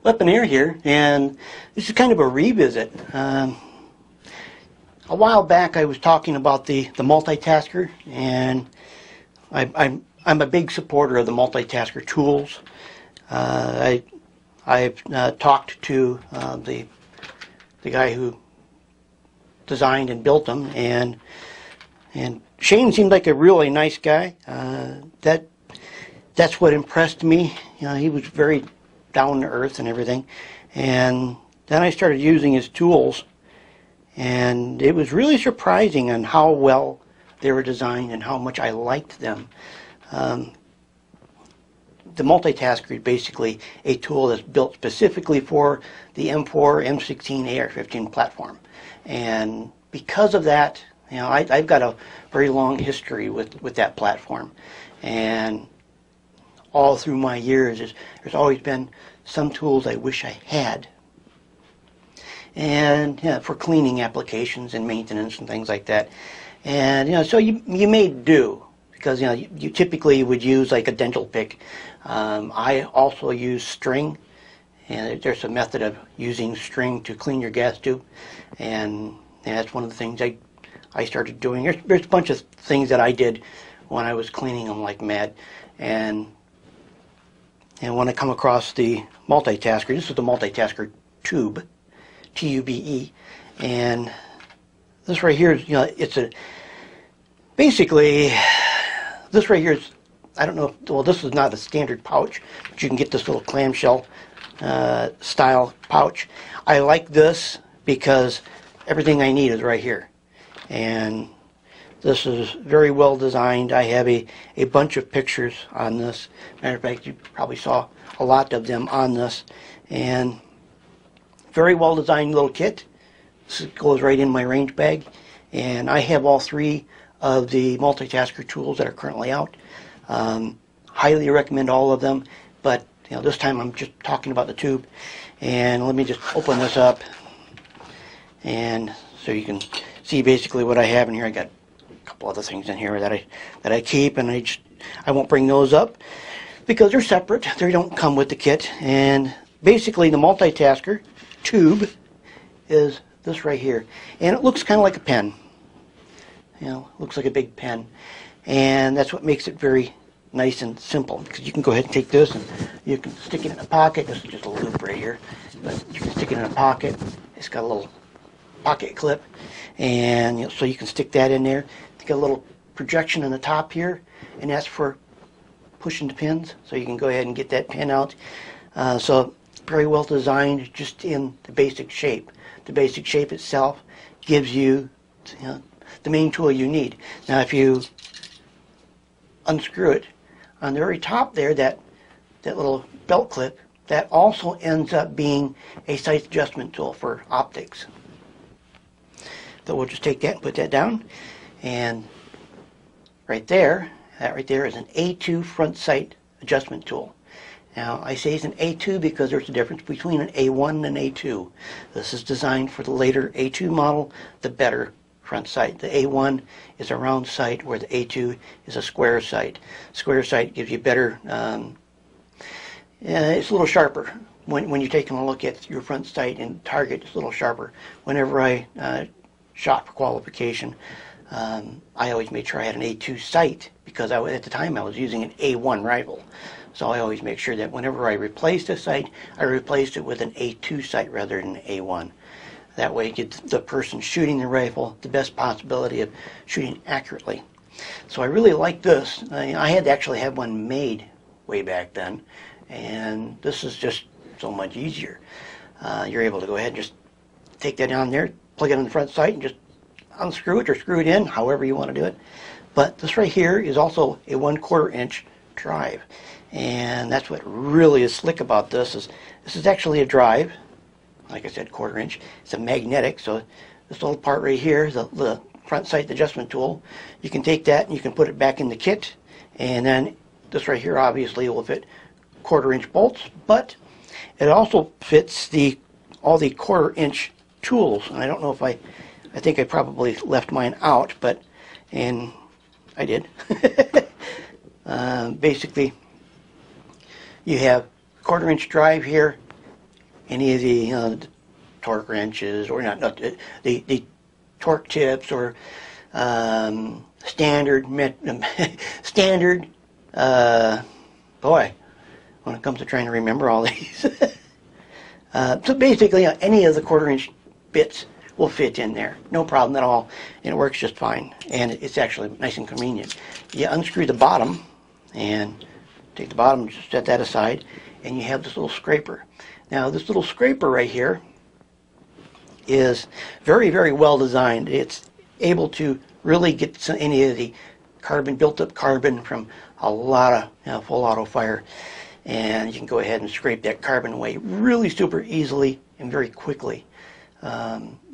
Weaponeer here, and this is kind of a revisit. A while back I was talking about the Multitasker, and I'm a big supporter of the Multitasker tools. I've talked to the guy who designed and built them, and Shane seemed like a really nice guy. That's what impressed me. You know, he was very down to earth and everything. And then I started using his tools, and it was really surprising on how well they were designed and how much I liked them. The Multitasker is basically a tool that's built specifically for the M4, M16, AR-15 platform. And because of that, you know, I've got a very long history with that platform. And all through my years, there's always been some tools I wish I had. And yeah, for cleaning applications and maintenance and things like that. And you know, so you made do, because you know you typically would use like a dental pick. I also use string, and there's a method of using string to clean your gas tube, and that's one of the things I started doing. There's a bunch of things that I did when I was cleaning them like mad. And when I come across the Multitasker, this is the Multitasker Tube, T-U-B-E, and this right here is, you know, basically, this right here is, I don't know, well, this is not a standard pouch, but you can get this little clamshell style pouch. I like this because everything I need is right here. And this is very well designed. I have a bunch of pictures on this. Matter of fact, you probably saw a lot of them on this. And very well designed little kit. This goes right in my range bag. And I have all three of the Multitasker tools that are currently out. Highly recommend all of them. But you know, this time I'm just talking about the tube. And let me just open this up, and so you can see basically what I have in here. I got a couple other things in here that I keep, and I won't bring those up because they're separate. They don't come with the kit. And basically the Multitasker Tube is this right here, and it looks kind of like a pen. You know, it looks like a big pen, and that's what makes it very nice and simple, because you can go ahead and take this and you can stick it in a pocket. This is just a loop right here, but you can stick it in a pocket. It's got a little pocket clip, and you know, so you can stick that in there. It's got a little projection on the top here, and that's for pushing the pins, so you can go ahead and get that pin out. So very well designed, just in the basic shape. The basic shape itself gives you, you know, the main tool you need. Now if you unscrew it, on the very top there, that little belt clip, that also ends up being a sight adjustment tool for optics. So we'll just take that and put that down, and right there, that right there is an A2 front sight adjustment tool. Now I say it's an A2 because there's a difference between an A1 and an A2. This is designed for the later A2 model, the better front sight. The A1 is a round sight, where the A2 is a square sight. Square sight gives you better, it's a little sharper. When you're taking a look at your front sight and target, it's a little sharper. Whenever I shot for qualification, I always made sure I had an A2 sight, because at the time I was using an A1 rifle. So I always make sure that whenever I replaced a sight, I replaced it with an A2 sight rather than an A1. That way it gives the person shooting the rifle the best possibility of shooting accurately. So I really like this. I had to actually have one made way back then, and this is just so much easier. You're able to go ahead and just take that down there, plug it on the front sight, and just unscrew it or screw it in, however you want to do it. But this right here is also a 1/4 inch drive, and that's what really is slick about this. This is actually a drive. Like I said, 1/4 inch. It's a magnetic, so this little part right here, the front sight adjustment tool, you can take that and you can put it back in the kit, and then this right here obviously will fit 1/4 inch bolts, but it also fits all the 1/4 inch tools. And I don't know if I think I probably left mine out, and I did. Basically, you have 1/4 inch drive here, any of the torque wrenches, or not the torque tips, or standard boy, when it comes to trying to remember all these. So basically, any of the 1/4 inch bits will fit in there, no problem at all, and it works just fine, and it's actually nice and convenient. You unscrew the bottom and take the bottom, just set that aside, and you have this little scraper. Now this little scraper right here is very, very well designed. It's able to really get any of the carbon, built up carbon from a lot of full auto fire, and you can go ahead and scrape that carbon away really super easily and very quickly.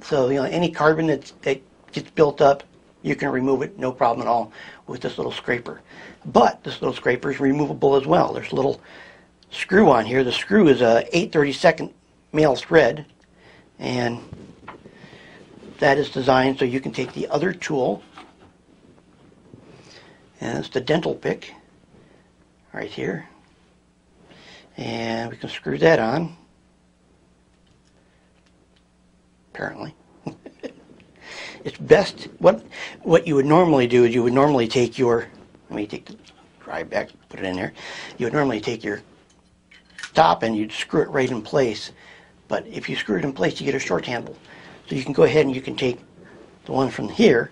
So any carbon that gets built up, you can remove it no problem at all with this little scraper. But this little scraper is removable as well. There's a little screw on here. The screw is a 8/32 male thread, and that is designed so you can take the other tool, and it's the dental pick right here, and we can screw that on, apparently. It's best, what you would normally do is you would normally take your, let me take the drive back, put it in there. You would normally take your top and you'd screw it right in place. But if you screw it in place, you get a short handle. So you can go ahead and you can take the one from here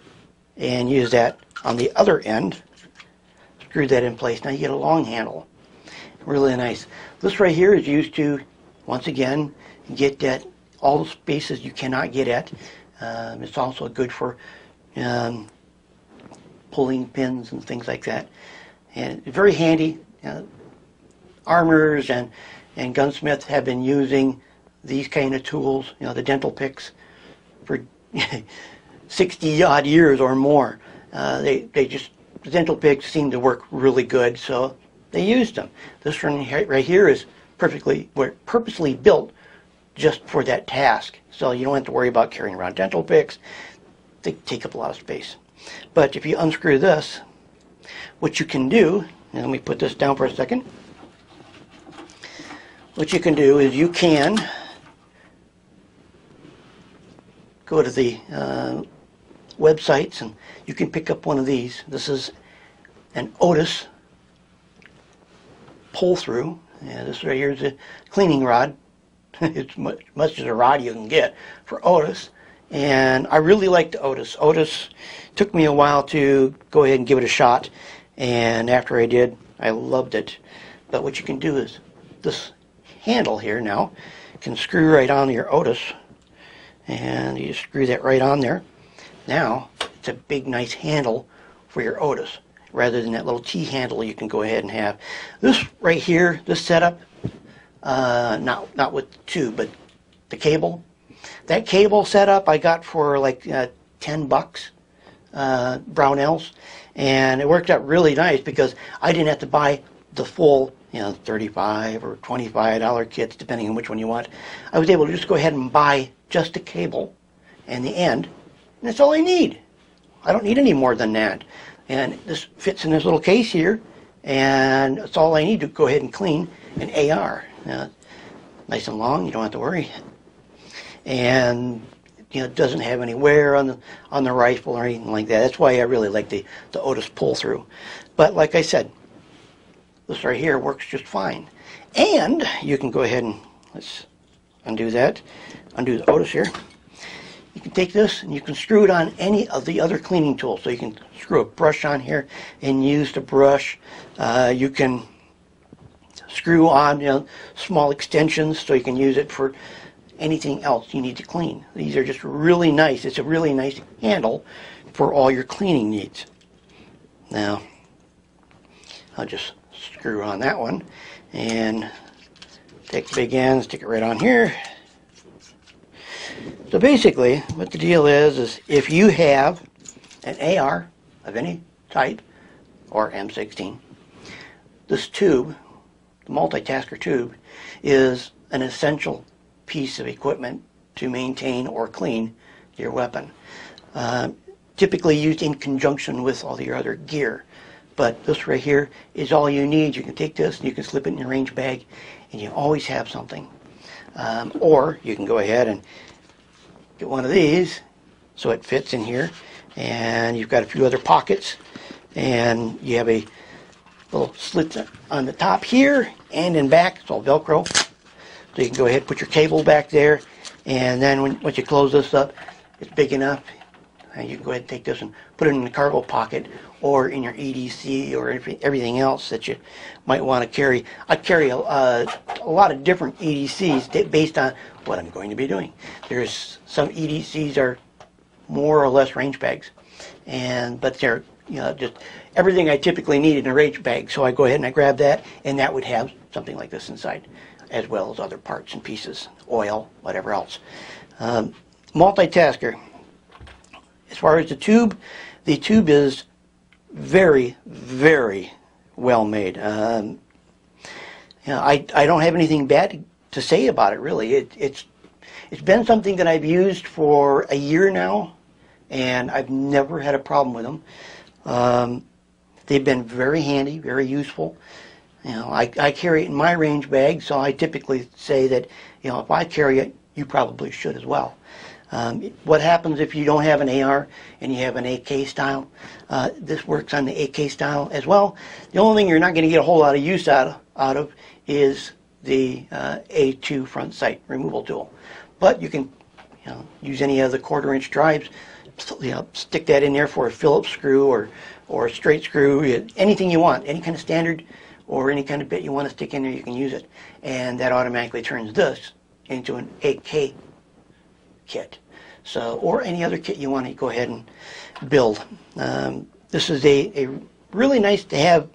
and use that on the other end, screw that in place. Now you get a long handle. Really nice. This right here is used to, once again, get at all the spaces you cannot get at. It's also good for pulling pins and things like that. And very handy. Armors and gunsmiths have been using these kind of tools, the dental picks, for 60 odd years or more. The dental picks seem to work really good, so they used them. This one right here is purposely built just for that task. So you don't have to worry about carrying around dental picks. They take up a lot of space. But if you unscrew this, what you can do, and let me put this down for a second. What you can do is you can go to the websites and you can pick up one of these. This is an Otis pull-through. This right here is a cleaning rod. It's much as a rod you can get for Otis, and I really like the Otis. Otis took me a while to go ahead and give it a shot, and after I did, I loved it. But what you can do is this handle here now can screw right on your Otis, and you just screw that right on there. Now it's a big nice handle for your Otis rather than that little T handle you can go ahead and have. This right here, this setup, not with the tube, but the cable. That cable setup I got for like $10, Brownells, and it worked out really nice because I didn't have to buy the full, $35 or $25 kits, depending on which one you want. I was able to just go ahead and buy just the cable and the end, and that's all I need. I don't need any more than that. And this fits in this little case here, and that's all I need to go ahead and clean an AR. Nice and long, you don't have to worry. And it doesn't have any wear on the rifle or anything like that. That's why I really like the Otis pull-through. But like I said, this right here works just fine. And you can go ahead and, let's undo that, undo the Otis here. You can take this and you can screw it on any of the other cleaning tools. So you can screw a brush on here and use the brush. You can screw on small extensions so you can use it for anything else you need to clean. These are just really nice. It's a really nice handle for all your cleaning needs. Now, I'll just screw on that one and take the big end, stick it right on here. So basically, what the deal is if you have an AR of any type, or M16, this tube, the Multitasker Tube, is an essential piece of equipment to maintain or clean your weapon. Typically used in conjunction with all your other gear. But this right here is all you need. You can take this and you can slip it in your range bag, and you always have something. Or you can go ahead and get one of these so it fits in here, and you've got a few other pockets, and you have a little slit on the top here and in back. It's all Velcro, so you can go ahead and put your cable back there, and then once you close this up, it's big enough, and you can go ahead and take this and put it in the cargo pocket or in your EDC or everything else that you might want to carry. I carry a lot of different EDCs based on what I'm going to be doing. There's some EDCs are more or less range bags, but they're just everything I typically need in a range bag. So I go ahead and I grab that, and that would have something like this inside, as well as other parts and pieces, oil, whatever else. Multitasker. As far as the tube is very, very well made. I don't have anything bad to say about it, really. It's been something that I've used for a year now, and I've never had a problem with them. They've been very handy, very useful. I carry it in my range bag, so I typically say that, if I carry it, you probably should as well. What happens if you don't have an AR and you have an AK style? This works on the AK style as well. The only thing you're not going to get a whole lot of use out of is the A2 front sight removal tool. But you can use any of the 1/4-inch drives, stick that in there for a Phillips screw or a straight screw, anything you want, any kind of standard or any kind of bit you want to stick in there, you can use it. And that automatically turns this into an AK kit. So, or any other kit you want to go ahead and build. This is a really nice to have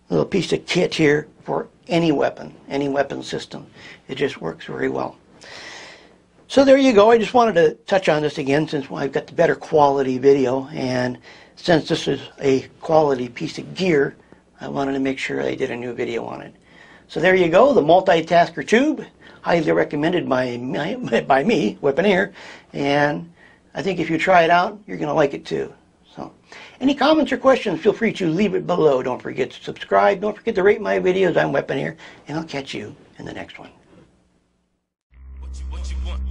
little piece of kit here for any weapon system. It just works very well. So there you go. I just wanted to touch on this again since I've got the better quality video, and since this is a quality piece of gear, I wanted to make sure I did a new video on it. So there you go, the Multitasker Tube, highly recommended by me, Weaponeer, and I think if you try it out, you're going to like it too. So, any comments or questions, feel free to leave it below. Don't forget to subscribe. Don't forget to rate my videos. I'm Weaponeer, and I'll catch you in the next one. What you want?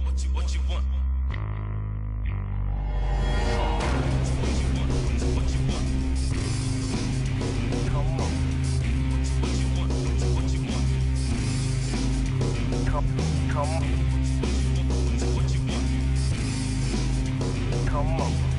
Come on.